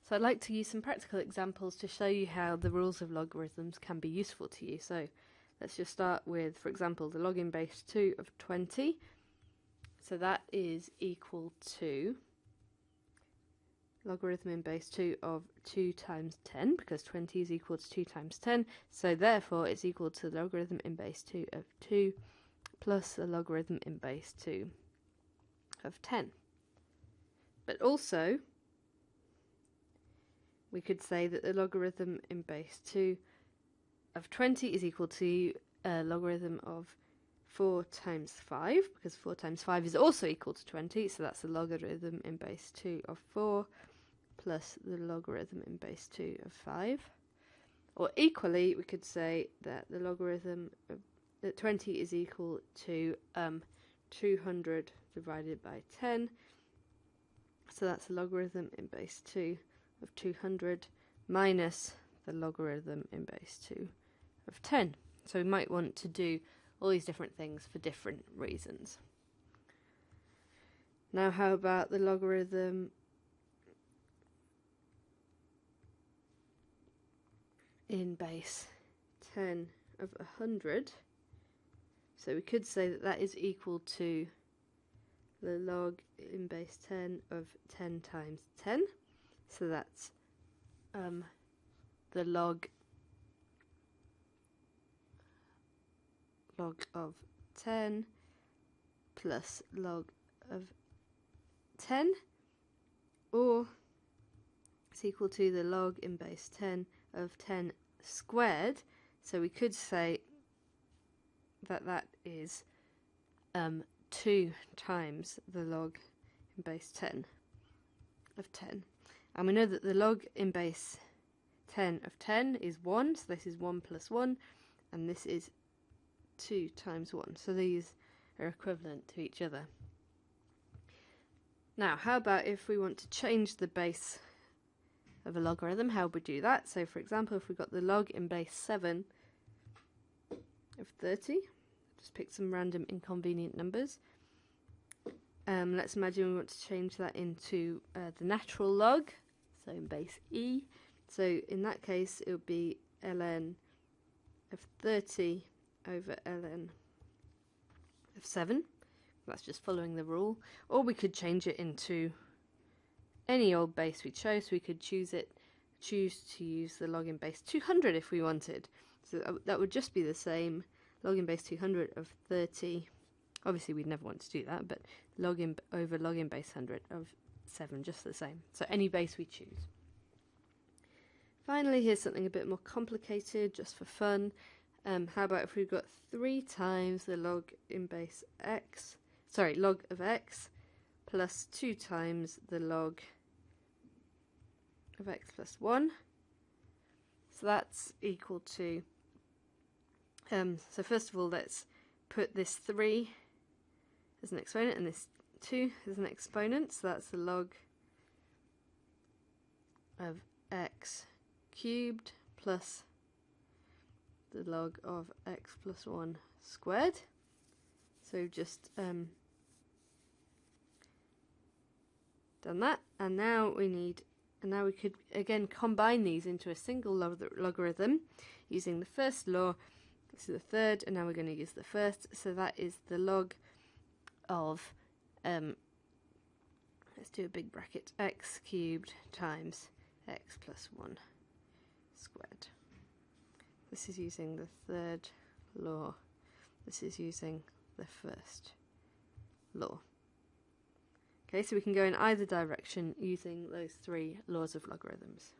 So I'd like to use some practical examples to show you how the rules of logarithms can be useful to you. So let's just start with, for example, the log in base 2 of 20. So that is equal to logarithm in base 2 of 2 times 10, because 20 is equal to 2 times 10. So therefore it's equal to the logarithm in base 2 of 2 plus the logarithm in base 2 of 10. But also, we could say that the logarithm in base 2 of 20 is equal to a logarithm of 4 times 5, because 4 times 5 is also equal to 20, so that's the logarithm in base 2 of 4 plus the logarithm in base 2 of 5. Or equally, we could say that the logarithm of that 20 is equal to 200 divided by 10, so that's the logarithm in base 2 of 200 minus the logarithm in base 2 of 10. So we might want to do all these different things for different reasons. Now how about the logarithm in base 10 of 100? So we could say that that is equal to the log in base 10 of 10 times 10. So that's the log of 10 plus log of 10, or it's equal to the log in base 10 of 10 squared. So we could say that that is 2 times the log in base 10 of 10. And we know that the log in base 10 of 10 is 1, so this is 1 plus 1, and this is 2 times 1. So these are equivalent to each other. Now, how about if we want to change the base of a logarithm? How would we do that? So, for example, if we got the log in base 7 of 30, just pick some random inconvenient numbers. Let's imagine we want to change that into the natural log, so in base e. So in that case, it would be ln of 30 over ln of 7. That's just following the rule. Or we could change it into any old base we chose. We could choose to use the log in base 200 if we wanted. So that would just be the same, log in base 200 of 30. Obviously we'd never want to do that, but log in over log in base 100 of 7, just the same. So any base we choose. Finally, here's something a bit more complicated, just for fun. How about if we've got 3 times the log in base x, log of x, plus 2 times the log of x plus 1. So that's equal to, so first of all, let's put this 3 as an exponent and this 2 as an exponent. So that's the log of x cubed plus the log of x plus 1 squared. So just done that, and now we could again combine these into a single logarithm using the first law. This is the third, and now we're going to use the first. So that is the log of let's do a big bracket, x cubed times x plus 1 squared. This is using the third law. This is using the first law. Okay, so we can go in either direction using those 3 laws of logarithms.